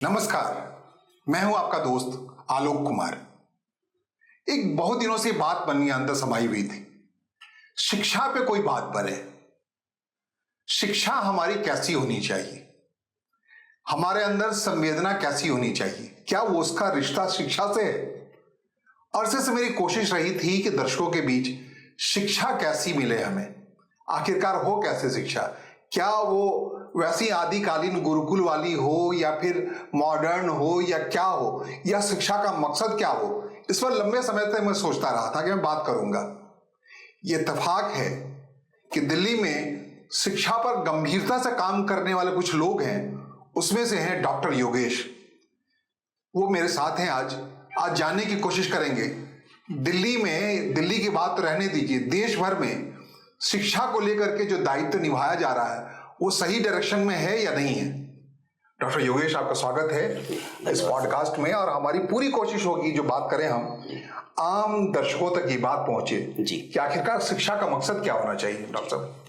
नमस्कार, मैं हूं आपका दोस्त आलोक कुमार। एक बहुत दिनों से बात मन के अंदर समाई हुई थी। शिक्षा पे कोई बात बने। शिक्षा हमारी कैसी होनी चाहिए, हमारे अंदर संवेदना कैसी होनी चाहिए, क्या वो उसका रिश्ता शिक्षा से है। अरसे से मेरी कोशिश रही थी कि दर्शकों के बीच शिक्षा कैसी मिले हमें, आखिरकार हो कैसे शिक्षा, क्या वो वैसी आदिकालीन गुरुकुल वाली हो या फिर मॉडर्न हो या क्या हो, या शिक्षा का मकसद क्या हो। इस पर लंबे समय तक मैं सोचता रहा था कि मैं बात करूंगा। ये इत्तेफाक है कि दिल्ली में शिक्षा पर गंभीरता से काम करने वाले कुछ लोग हैं, उसमें से हैं डॉक्टर योगेश। वो मेरे साथ हैं। आज जानने की कोशिश करेंगे दिल्ली की बात रहने दीजिए, देश भर में शिक्षा को लेकर के जो दायित्व निभाया जा रहा है वो सही डायरेक्शन में है या नहीं है। डॉक्टर योगेश, आपका स्वागत है इस पॉडकास्ट में। और हमारी पूरी कोशिश होगी जो बात करें हम आम दर्शकों तक ये बात पहुंचे जी कि आखिरकार शिक्षा का मकसद क्या होना चाहिए। डॉक्टर साहब,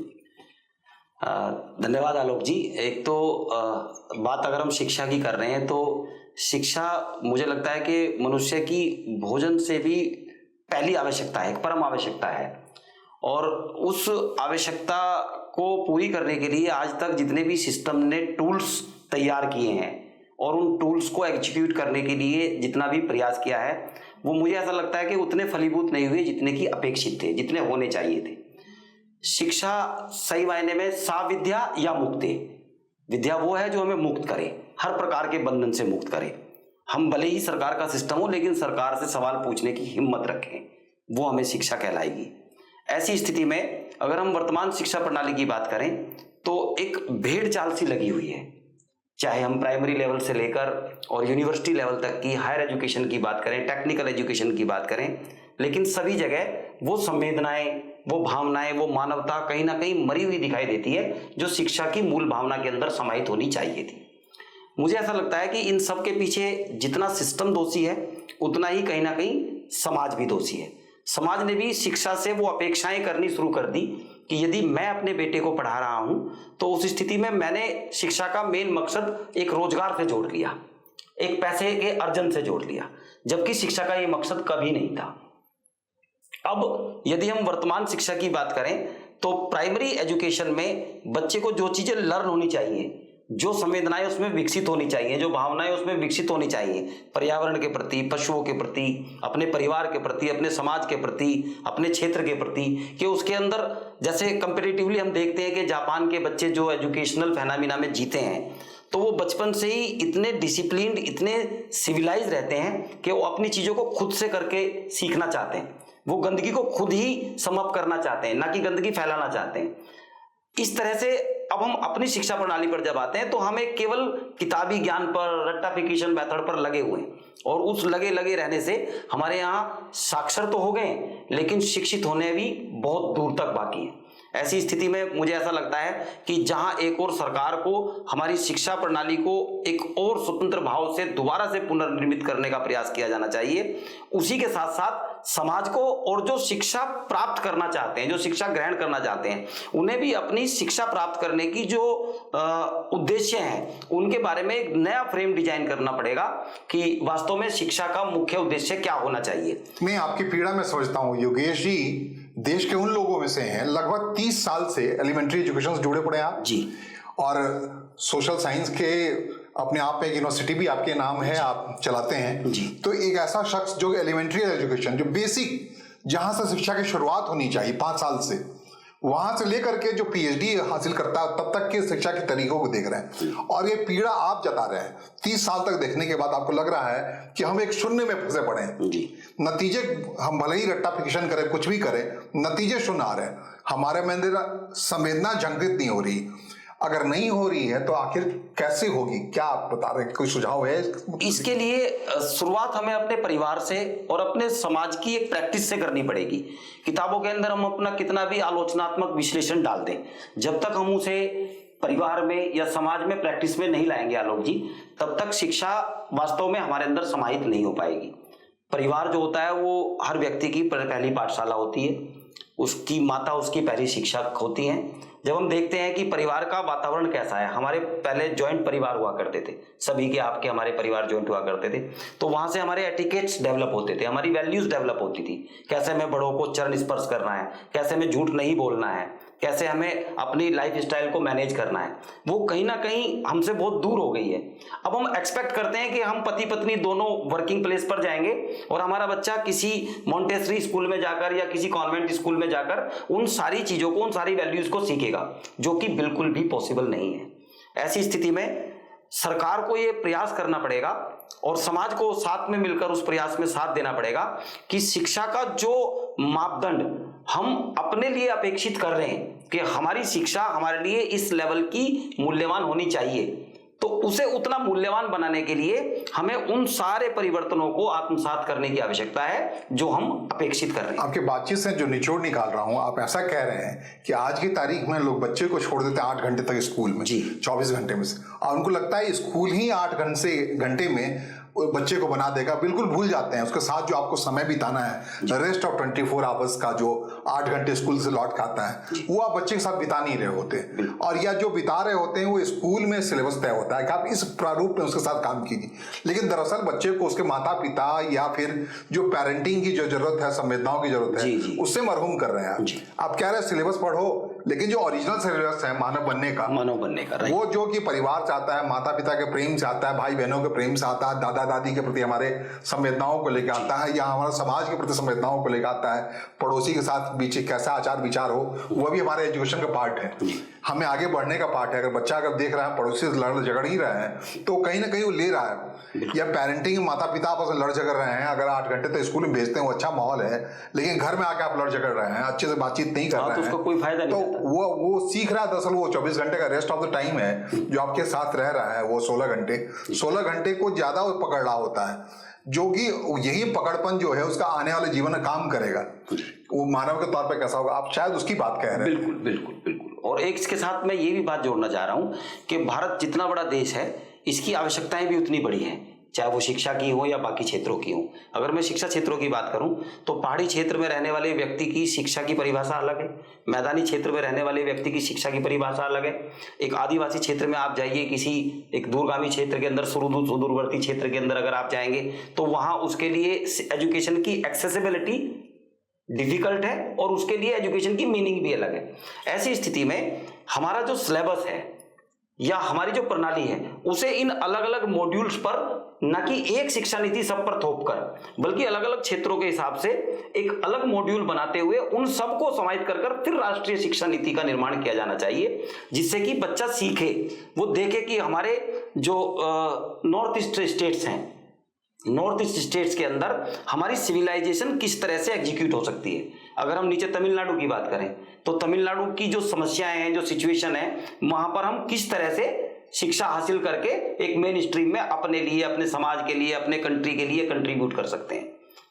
धन्यवाद आलोक जी। एक तो बात अगर हम शिक्षा की कर रहे हैं तो शिक्षा मुझे लगता है कि मनुष्य की भोजन से भी पहली आवश्यकता है, एक परम आवश्यकता है। और उस आवश्यकता को पूरी करने के लिए आज तक जितने भी सिस्टम ने टूल्स तैयार किए हैं और उन टूल्स को एग्जीक्यूट करने के लिए जितना भी प्रयास किया है, वो मुझे ऐसा लगता है कि उतने फलीभूत नहीं हुए जितने की अपेक्षित थे, जितने होने चाहिए थे। शिक्षा सही मायने में साविद्या या मुक्ति। विद्या वो है जो हमें मुक्त करे, हर प्रकार के बंधन से मुक्त करे। हम भले ही सरकार का सिस्टम हो लेकिन सरकार से सवाल पूछने की हिम्मत रखें, वो हमें शिक्षा कहलाएगी। ऐसी स्थिति में अगर हम वर्तमान शिक्षा प्रणाली की बात करें तो एक भेड़ चाल सी लगी हुई है। चाहे हम प्राइमरी लेवल से लेकर और यूनिवर्सिटी लेवल तक की हायर एजुकेशन की बात करें, टेक्निकल एजुकेशन की बात करें, लेकिन सभी जगह वो संवेदनाएं, वो भावनाएं, वो मानवता कहीं ना कहीं मरी हुई दिखाई देती है, जो शिक्षा की मूल भावना के अंदर समाहित होनी चाहिए थी। मुझे ऐसा लगता है कि इन सब के पीछे जितना सिस्टम दोषी है उतना ही कहीं ना कहीं समाज भी दोषी है। समाज ने भी शिक्षा से वो अपेक्षाएं करनी शुरू कर दी कि यदि मैं अपने बेटे को पढ़ा रहा हूं तो उस स्थिति में मैंने शिक्षा का मेन मकसद एक रोजगार से जोड़ लिया, एक पैसे के अर्जन से जोड़ लिया, जबकि शिक्षा का ये मकसद कभी नहीं था। अब यदि हम वर्तमान शिक्षा की बात करें तो प्राइमरी एजुकेशन में बच्चे को जो चीजें लर्न होनी चाहिए, जो संवेदनाएं उसमें विकसित होनी चाहिए, जो भावनाएं उसमें विकसित होनी चाहिए, पर्यावरण के प्रति, पशुओं के प्रति, अपने परिवार के प्रति, अपने समाज के प्रति, अपने क्षेत्र के प्रति, कि उसके अंदर जैसे कंपैरेटिवली हम देखते हैं कि जापान के बच्चे जो एजुकेशनल फेनामिना में जीते हैं तो वो बचपन से ही इतने डिसिप्लिन्ड, इतने सिविलाइज रहते हैं कि वो अपनी चीजों को खुद से करके सीखना चाहते हैं। वो गंदगी को खुद ही समाप्त करना चाहते हैं, ना कि गंदगी फैलाना चाहते हैं। इस तरह से अब हम अपनी शिक्षा प्रणाली पर जब आते हैं तो हमें केवल किताबी ज्ञान पर, रट्टाफिकेशन मेथड पर लगे हुए हैं, और उस लगे रहने से हमारे यहाँ साक्षर तो हो गए लेकिन शिक्षित होने भी बहुत दूर तक बाकी है। ऐसी स्थिति में मुझे ऐसा लगता है कि जहां एक और सरकार को हमारी शिक्षा प्रणाली को एक और स्वतंत्र भाव से दोबारा से पुनर्निर्मित करने का प्रयास किया जाना चाहिए, उसी के साथ साथ समाज को और जो शिक्षा प्राप्त करना चाहते हैं, जो शिक्षा ग्रहण करना चाहते हैं, उन्हें भी अपनी शिक्षा प्राप्त करने की जो उद्देश्य हैं उनके बारे में एक नया फ्रेम डिजाइन करना पड़ेगा कि वास्तव में शिक्षा का मुख्य उद्देश्य क्या होना चाहिए। मैं आपकी पीड़ा में समझता हूँ योगेश जी। देश के उन लोगों में से हैं, लगभग 30 साल से एलिमेंट्री एजुकेशन से जुड़े पड़े आप जी, और सोशल साइंस के अपने आप में एक यूनिवर्सिटी भी आपके नाम है, आप चलाते हैं जी। तो एक ऐसा शख्स जो एलिमेंट्री एजुकेशन, जो बेसिक, जहां से शिक्षा की शुरुआत होनी चाहिए 5 साल से, वहां से लेकर के जो पीएचडी हासिल करता है तब तक की शिक्षा के तरीकों को देख रहे हैं। और ये पीड़ा आप जता रहे हैं। 30 साल तक देखने के बाद आपको लग रहा है कि हम एक शून्य में फंसे पड़े हैं जी। नतीजे, हम भले ही रट्टाफिकेशन करें, कुछ भी करें, नतीजे शून्य आ रहे हैं। हमारे में अंदर संवेदना जागृत नहीं हो रही। अगर नहीं हो रही है तो आखिर कैसे होगी, क्या आप बता रहे हैं? कोई सुझाव है इसके लिए? शुरुआत हमें अपने परिवार से और अपने समाज की एक प्रैक्टिस से करनी पड़ेगी। किताबों के अंदर हम अपना कितना भी आलोचनात्मक विश्लेषण डाल दें, जब तक हम उसे परिवार में या समाज में प्रैक्टिस में नहीं लाएंगे आलोक जी, तब तक शिक्षा वास्तव में हमारे अंदर समाहित नहीं हो पाएगी। परिवार जो होता है वो हर व्यक्ति की पहली पाठशाला होती है। उसकी माता उसकी पहली शिक्षक होती हैं। जब हम देखते हैं कि परिवार का वातावरण कैसा है, हमारे पहले जॉइंट परिवार हुआ करते थे, सभी के आपके हमारे परिवार जॉइंट हुआ करते थे, तो वहां से हमारे एटिकेट्स डेवलप होते थे, हमारी वैल्यूज डेवलप होती थी। कैसे हमें बड़ों को चरण स्पर्श करना है, कैसे हमें झूठ नहीं बोलना है, कैसे हमें अपनी लाइफ स्टाइल को मैनेज करना है, वो कहीं ना कहीं हमसे बहुत दूर हो गई है। अब हम एक्सपेक्ट करते हैं कि हम पति पत्नी दोनों वर्किंग प्लेस पर जाएंगे और हमारा बच्चा किसी मॉन्टेसरी स्कूल में जाकर या किसी कॉन्वेंट स्कूल में जाकर उन सारी चीजों को, उन सारी वैल्यूज को सीखेगा, जो कि बिल्कुल भी पॉसिबल नहीं है। ऐसी स्थिति में सरकार को ये प्रयास करना पड़ेगा और समाज को साथ में मिलकर उस प्रयास में साथ देना पड़ेगा कि शिक्षा का जो मापदंड हम अपने लिए अपेक्षित कर रहे हैं कि हमारी शिक्षा हमारे लिए इस लेवल की मूल्यवान होनी चाहिए, तो उसे उतना मूल्यवान बनाने के लिए हमें उन सारे परिवर्तनों को आत्मसात करने की आवश्यकता है जो हम अपेक्षित कर रहे हैं। आपके बातचीत से जो निचोड़ निकाल रहा हूं, आप ऐसा कह रहे हैं कि आज की तारीख में लोग बच्चे को छोड़ देते हैं 8 घंटे तक स्कूल में, 24 घंटे में से, और उनको लगता है स्कूल ही 8 घंटे में बच्चे को बना देगा। बिल्कुल भूल जाते हैं उसके साथ जो आपको समय बिताना है, रेस्ट ऑफ 24 आवर्स का जो 8 घंटे स्कूल से लौट के आता है, वो आप बच्चे के साथ बिता नहीं रहे होते, और या जो बिता रहे होते हैं वो स्कूल में सिलेबस तय होता है कि आप इस प्रारूप में उसके साथ काम कीजिए, लेकिन दरअसल बच्चे को उसके माता पिता या फिर जो पेरेंटिंग की जो जरूरत है, संवेदनाओं की जरूरत है, उससे मरहूम कर रहे हैं। आप कह रहे हैं सिलेबस पढ़ो, लेकिन जो ओरिजिनल सिलेबस है मानव बनने का, वो जो कि परिवार चाहता है, माता पिता के प्रेम से आता है, भाई बहनों के प्रेम से आता है, दादा दादी के प्रति हमारे संवेदनाओं को लेकर आता है, या हमारे समाज के प्रति संवेदनाओं को लेकर आता है, पड़ोसी के साथ बीच कैसा आचार विचार हो, वह भी हमारे एजुकेशन का पार्ट है, हमें आगे बढ़ने का पार्ट है। अगर बच्चा अगर देख रहा है पड़ोसी से लड़ झगड़ ही रहा है तो कहीं ना कहीं वो ले रहा है, या पेरेंटिंग माता पिता आपस में लड़ झगड़ रहे हैं, अगर 8 घंटे तो स्कूल में भेजते हैं, वो अच्छा माहौल है, लेकिन घर में आके आप लड़ झगड़ रहे हैं, अच्छे से बातचीत नहीं कर रहे हैं, तो उसको कोई फायदा नहीं, तो वो सीख रहा है। दरअसल वो 24 घंटे का रेस्ट ऑफ द टाइम है जो आपके साथ रह रहा है, वो 16 घंटे को ज्यादा पकड़ रहा होता है, जो कि यही पकड़पन जो है उसका आने वाले जीवन में काम करेगा, वो मानव के तौर पे कैसा होगा, आप शायद उसकी बात कह रहे हैं। बिल्कुल बिल्कुल बिल्कुल। और एक इसके साथ मैं ये भी बात जोड़ना चाह रहा हूं कि भारत जितना बड़ा देश है, इसकी आवश्यकताएं भी उतनी बड़ी हैं, चाहे वो शिक्षा की हो या बाकी क्षेत्रों की हो। अगर मैं शिक्षा क्षेत्रों की बात करूं तो पहाड़ी क्षेत्र में रहने वाले व्यक्ति की शिक्षा की परिभाषा अलग है, मैदानी क्षेत्र में रहने वाले व्यक्ति की शिक्षा की परिभाषा अलग है। एक आदिवासी क्षेत्र में आप जाइए, किसी एक दूरगामी क्षेत्र के अंदर, सुदूरवर्ती क्षेत्र के अंदर अगर आप जाएंगे तो वहां उसके लिए एजुकेशन की एक्सेसिबिलिटी डिफिकल्ट है और उसके लिए एजुकेशन की मीनिंग भी अलग है। ऐसी स्थिति में हमारा जो सिलेबस है या हमारी जो प्रणाली है, उसे इन अलग अलग मॉड्यूल्स पर, न कि एक शिक्षा नीति सब पर थोप कर, बल्कि अलग अलग क्षेत्रों के हिसाब से एक अलग मॉड्यूल बनाते हुए उन सबको समाहित कर फिर राष्ट्रीय शिक्षा नीति का निर्माण किया जाना चाहिए, जिससे कि बच्चा सीखे, वो देखे कि हमारे जो नॉर्थ ईस्ट स्टेट्स हैं, नॉर्थ ईस्ट स्टेट्स के अंदर हमारी सिविलाइजेशन किस तरह से एग्जीक्यूट हो सकती है। अगर हम नीचे तमिलनाडु की बात करें तो तमिलनाडु की जो समस्याएं हैं, जो सिचुएशन है, वहां पर हम किस तरह से शिक्षा हासिल करके एक मेन स्ट्रीम में अपने लिए, अपने समाज के लिए, अपने कंट्री के लिए कंट्रीब्यूट कर सकते हैं।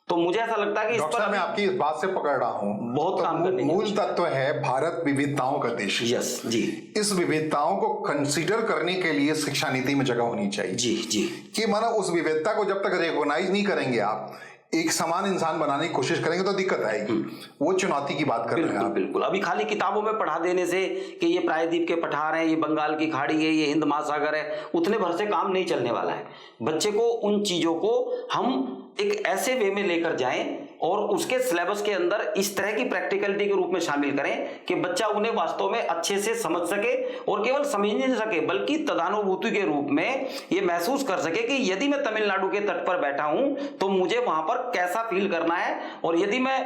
तो मुझे ऐसा लगता है कि इस पर मैं आपकी इस बात से पकड़ रहा हूं, बहुत काम करने की मूल तत्व है भारत विविधताओं का देश। यस जी। इस विविधताओं को कंसीडर करने के लिए शिक्षा नीति में जगह होनी चाहिए। जी जी। कि माना उस विविधता को जब तक रिकॉग्नाइज नहीं करेंगे, आप एक समान इंसान बनाने की कोशिश करेंगे तो दिक्कत आएगी। वो चुनौती की बात कर रहे हैं आप। बिल्कुल। अभी खाली किताबों में पढ़ा देने से कि ये प्रायद्वीप के पठार हैं, ये बंगाल की खाड़ी है, ये हिंद महासागर है, उतने भर से काम नहीं चलने वाला है। बच्चे को उन चीजों को हम एक ऐसे वे में लेकर जाएं और उसके सिलेबस के अंदर इस तरह की प्रैक्टिकलिटी के रूप में शामिल करें कि बच्चा उन्हें वास्तव में अच्छे से समझ सके, और केवल समझ नहीं सके बल्कि तदानुभूति के रूप में ये महसूस कर सके कि यदि मैं तमिलनाडु के तट पर बैठा हूं तो मुझे वहां पर कैसा फील करना है, और यदि मैं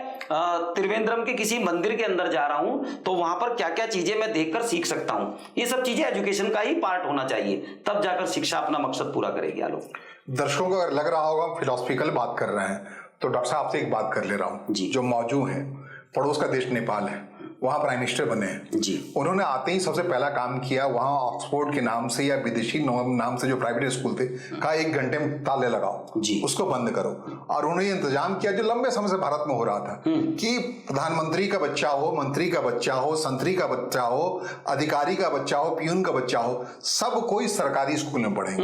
त्रिवेंद्रम के किसी मंदिर के अंदर जा रहा हूं तो वहां पर क्या क्या चीजें मैं देखकर सीख सकता हूं। ये सब चीजें एजुकेशन का ही पार्ट होना चाहिए, तब जाकर शिक्षा अपना मकसद पूरा करेगी। आलोक, दर्शकों को अगर लग रहा होगा हम फिलोसफिकल बात कर रहे हैं, तो डॉक्टर साहब आपसे एक बात कर ले रहा हूँ। जो मौजूद है, पड़ोस का देश नेपाल है, वहाँ प्राइम मिनिस्टर बने हैं जी। उन्होंने आते ही सबसे पहला काम किया, वहाँ ऑक्सफोर्ड के नाम से या विदेशी नाम से जो प्राइवेट स्कूल थे, कहा 1 घंटे में ताले लगाओ जी, उसको बंद करो। और उन्होंने इंतजाम किया जो लंबे समय से भारत में हो रहा था कि प्रधानमंत्री का बच्चा हो, मंत्री का बच्चा हो, संतरी का बच्चा हो, अधिकारी का बच्चा हो, पियून का बच्चा हो, सब कोई सरकारी स्कूल में पढ़े।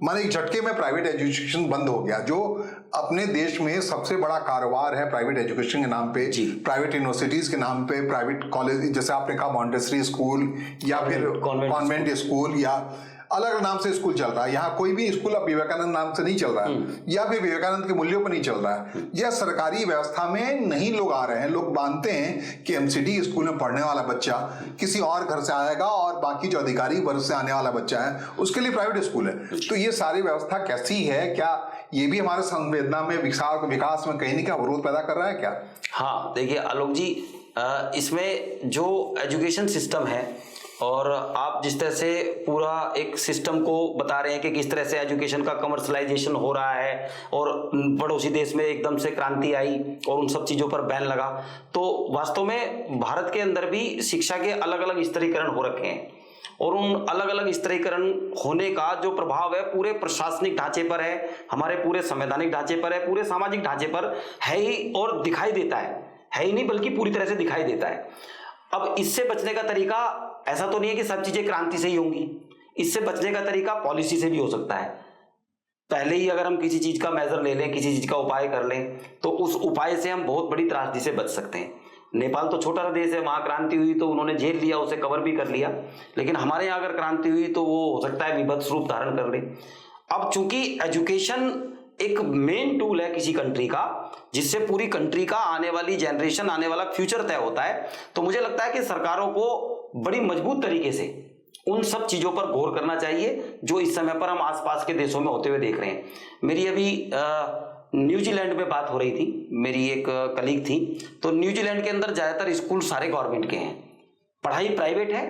माने एक झटके में प्राइवेट एजुकेशन बंद हो गया, जो अपने देश में सबसे बड़ा कारोबार है प्राइवेट एजुकेशन के नाम पे, प्राइवेट यूनिवर्सिटीज के नाम पे, प्राइवेट कॉलेज, जैसे आपने कहा मॉन्टेसरी स्कूल या फिर कॉन्वेंट स्कूल या अलग अलग नाम से स्कूल चल रहा है। यहाँ कोई भी स्कूल अब विवेकानंद नाम से नहीं चल रहा है या फिर विवेकानंद के मूल्यों पर नहीं चल रहा है। यह सरकारी व्यवस्था में नहीं लोग आ रहे हैं। लोग मानते हैं कि एमसीडी स्कूल में पढ़ने वाला बच्चा किसी और घर से आएगा और बाकी जो अधिकारी वर्ग से आने वाला बच्चा है उसके लिए प्राइवेट स्कूल है। तो ये सारी व्यवस्था कैसी है? क्या ये भी हमारे संवेदना में विकास में कहीं ना कहीं अवरोध पैदा कर रहा है क्या? हाँ, देखिए आलोक जी, इसमें जो एजुकेशन सिस्टम है और आप जिस तरह से पूरा एक सिस्टम को बता रहे हैं कि किस तरह से एजुकेशन का कमर्शलाइजेशन हो रहा है और पड़ोसी देश में एकदम से क्रांति आई और उन सब चीज़ों पर बैन लगा, तो वास्तव में भारत के अंदर भी शिक्षा के अलग अलग स्तरीकरण हो रखे हैं और उन अलग अलग स्तरीकरण होने का जो प्रभाव है पूरे प्रशासनिक ढांचे पर है, हमारे पूरे संवैधानिक ढांचे पर है, पूरे सामाजिक ढांचे पर है ही और दिखाई देता है ही नहीं बल्कि पूरी तरह से दिखाई देता है। अब इससे बचने का तरीका ऐसा तो नहीं है कि सब चीजें क्रांति से ही होंगी। इससे बचने का तरीका पॉलिसी से भी हो सकता है। पहले ही अगर हम किसी चीज का मेजर ले लें, किसी चीज का उपाय कर लें, तो उस उपाय से हम बहुत बड़ी त्रासदी से बच सकते हैं। नेपाल तो छोटा सा देश है, वहां क्रांति हुई तो उन्होंने झेल लिया, उसे कवर भी कर लिया, लेकिन हमारे यहाँ अगर क्रांति हुई तो वो हो सकता है विभत्स रूप धारण कर ले। अब चूंकि एजुकेशन एक मेन टूल है किसी कंट्री का, जिससे पूरी कंट्री का आने वाली जनरेशन, आने वाला फ्यूचर तय होता है, तो मुझे लगता है कि सरकारों को बड़ी मजबूत तरीके से उन सब चीजों पर गौर करना चाहिए जो इस समय पर हम आसपास के देशों में होते हुए देख रहे हैं। मेरी अभी न्यूजीलैंड में बात हो रही थी, मेरी एक कलीग थी, तो न्यूजीलैंड के अंदर ज्यादातर स्कूल सारे गवर्नमेंट के हैं, पढ़ाई प्राइवेट है,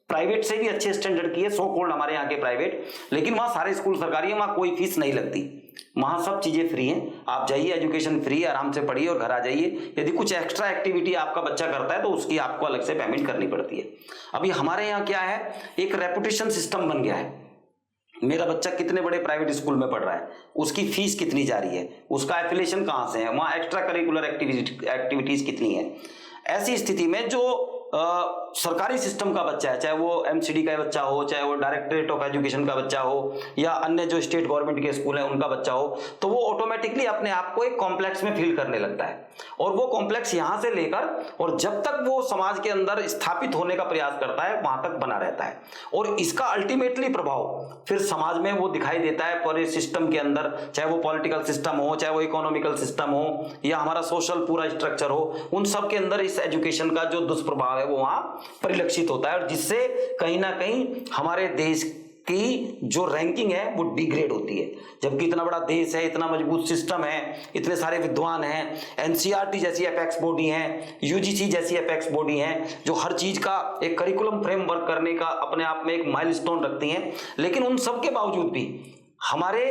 प्राइवेट से भी अच्छे स्टैंडर्ड की है, सो कॉल्ड हमारे यहाँ के प्राइवेट, लेकिन वहाँ सारे स्कूल सरकारी है, वहाँ कोई फीस नहीं लगती, वहाँ सब चीजें फ्री हैं। आप जाइए, एजुकेशन फ्री है, आराम से पढ़िए और घर आ जाइए। यदि कुछ एक्स्ट्रा एक्टिविटी आपका बच्चा करता है तो उसकी आपको अलग से पेमेंट करनी पड़ती है। अभी हमारे यहाँ क्या है, एक रेपुटेशन सिस्टम बन गया है, मेरा बच्चा कितने बड़े प्राइवेट स्कूल में पढ़ रहा है, उसकी फीस कितनी जा रही है, उसका एफिलिएशन कहाँ से है, वहाँ एक्स्ट्रा करिकुलर एक्टिविटीज कितनी है। ऐसी स्थिति में जो सरकारी सिस्टम का बच्चा है, चाहे वो एमसीडी का बच्चा हो, चाहे वो डायरेक्टरेट ऑफ एजुकेशन का बच्चा हो या अन्य जो स्टेट गवर्नमेंट के स्कूल हैं उनका बच्चा हो, तो वो ऑटोमेटिकली अपने आप को एक कॉम्प्लेक्स में फील करने लगता है और वो कॉम्प्लेक्स यहां से लेकर और जब तक वो समाज के अंदर स्थापित होने का प्रयास करता है वहां तक बना रहता है और इसका अल्टीमेटली प्रभाव फिर समाज में वो दिखाई देता है पूरे सिस्टम के अंदर, चाहे वो पॉलिटिकल सिस्टम हो, चाहे वो इकोनॉमिकल सिस्टम हो या हमारा सोशल पूरा स्ट्रक्चर हो, उन सब के अंदर इस एजुकेशन का जो दुष्प्रभाव है वो वहां परिलक्षित होता है और जिससे कहीं ना कहीं हमारे देश की जो रैंकिंग है वो डिग्रेड होती है। जबकि इतना बड़ा देश है, इतना मजबूत सिस्टम है, इतने सारे विद्वान हैं, एनसीईआरटी जैसी एपेक्स बॉडी है, यूजीसी जैसी एपेक्स बॉडी है जो हर चीज का एक करिकुलम फ्रेमवर्क करने का अपने आप में एक माइलस्टोन रखती हैं, लेकिन उन सब के बावजूद भी हमारे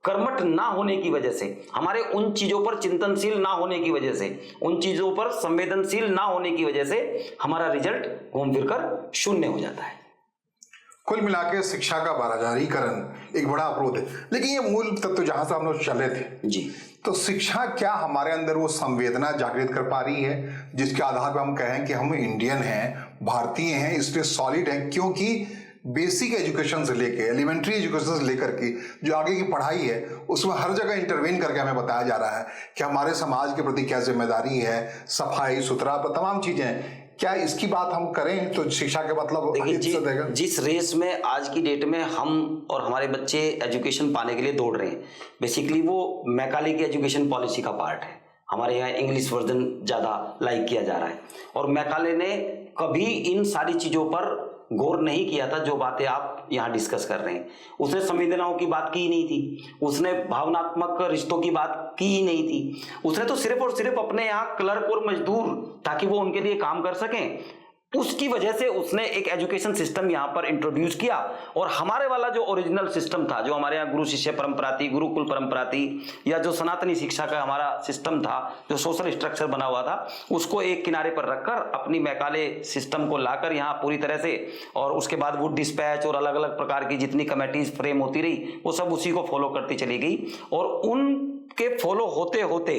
कर्मठ ना होने की वजह से, हमारे उन चीजों पर चिंतनशील ना होने की वजह से, उन चीजों पर संवेदनशील ना होने की वजह से हमारा रिजल्ट घूम फिरकर शून्य हो जाता है। कुल मिलाकर शिक्षा का बाजारीकरण एक बड़ा अवरोध है। लेकिन ये मूल तत्व जहां से हम लोग चले थे जी, तो शिक्षा क्या हमारे अंदर वो संवेदना जागृत कर पा रही है जिसके आधार पर हम कहें कि हम इंडियन हैं, भारतीय हैं, इसलिए सॉलिड हैं? क्योंकि बेसिक एजुकेशन से लेके एलिमेंट्री एजुकेशन से लेकर के जो आगे की पढ़ाई है उसमें हर जगह इंटरवेन करके हमें बताया जा रहा है कि हमारे समाज के प्रति क्या जिम्मेदारी है, सफाई सुथरा तमाम चीजें। क्या इसकी बात हम करें तो शिक्षा के मतलब जिस रेस में आज की डेट में हम और हमारे बच्चे एजुकेशन पाने के लिए दौड़ रहे हैं, बेसिकली वो मैकाले की एजुकेशन पॉलिसी का पार्ट है। हमारे यहाँ इंग्लिश वर्जन ज्यादा लाइक किया जा रहा है और मैकाले ने कभी इन सारी चीजों पर गौर नहीं किया था जो बातें आप यहाँ डिस्कस कर रहे हैं। उसने संवेदनाओं की बात की ही नहीं थी, उसने भावनात्मक रिश्तों की बात की ही नहीं थी, उसने तो सिर्फ और सिर्फ अपने यहाँ क्लर्क और मजदूर ताकि वो उनके लिए काम कर सकें, उसकी वजह से उसने एक एजुकेशन सिस्टम यहाँ पर इंट्रोड्यूस किया। और हमारे वाला जो ओरिजिनल सिस्टम था, जो हमारे यहाँ गुरु शिष्य परंपरा थी, गुरुकुल परंपरा थी, या जो सनातनी शिक्षा का हमारा सिस्टम था, जो सोशल स्ट्रक्चर बना हुआ था, उसको एक किनारे पर रखकर अपनी मैकाले सिस्टम को लाकर यहाँ पूरी तरह से, और उसके बाद वुड डिस्पैच और अलग अलग प्रकार की जितनी कमेटीज फ्रेम होती रही वो सब उसी को फॉलो करती चली गई। और उनके फॉलो होते होते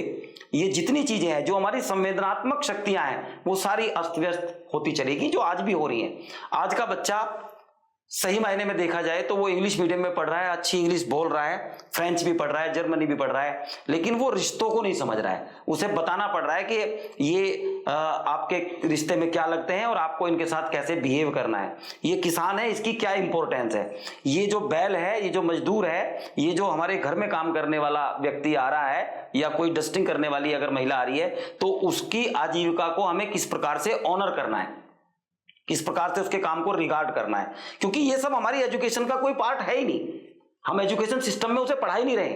ये जितनी चीजें हैं जो हमारी संवेदनात्मक शक्तियां हैं वो सारी अस्त व्यस्त होती चलेगी, जो आज भी हो रही हैं। आज का बच्चा सही मायने में देखा जाए तो वो इंग्लिश मीडियम में पढ़ रहा है, अच्छी इंग्लिश बोल रहा है, फ्रेंच भी पढ़ रहा है, जर्मनी भी पढ़ रहा है, लेकिन वो रिश्तों को नहीं समझ रहा है। उसे बताना पड़ रहा है कि ये आपके रिश्ते में क्या लगते हैं और आपको इनके साथ कैसे बिहेव करना है। ये किसान है, इसकी क्या इंपॉर्टेंस है, ये जो बैल है, ये जो मजदूर है, ये जो हमारे घर में काम करने वाला व्यक्ति आ रहा है या कोई डस्टिंग करने वाली अगर महिला आ रही है, तो उसकी आजीविका को हमें किस प्रकार से ऑनर करना है, किस प्रकार से उसके काम को रिगार्ड करना है, क्योंकि ये सब हमारी एजुकेशन का कोई पार्ट है ही नहीं। हम एजुकेशन सिस्टम में उसे पढ़ा ही नहीं रहे,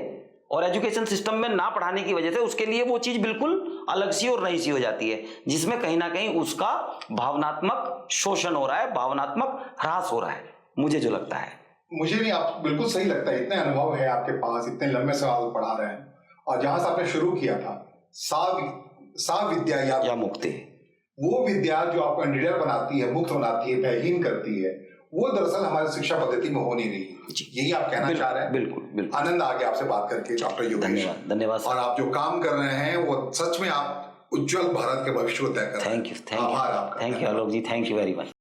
और एजुकेशन सिस्टम में ना पढ़ाने की वजह से उसके लिए वो चीज बिल्कुल अलग सी और नई सी हो जाती है, जिसमें कहीं ना कहीं उसका भावनात्मक शोषण हो रहा है, भावनात्मक ह्रास हो रहा है, मुझे जो लगता है। मुझे नहीं, आप बिल्कुल सही लगता है। इतने अनुभव है आपके पास, इतने लंबे साल पढ़ा रहे हैं, और जहां से आपने शुरू किया था सा विद्या या मुक्ति, वो विद्या जो आपको निडर बनाती है, मुक्त बनाती है, भयहीन करती है, वो दरअसल हमारी शिक्षा पद्धति में हो नहीं रही। यही आप कहना चाह रहे हैं? बिल्कुल बिल्कुल। आनंद आ गया आपसे बात करके डॉक्टर योगेश। धन्यवाद धन्यवाद। और आप जो काम कर रहे हैं वो सच में आप उज्जवल भारत के भविष्य को तय कर रहे हैं। थैंक यू आभार आपका। Thank you Alok ji, thank you very much.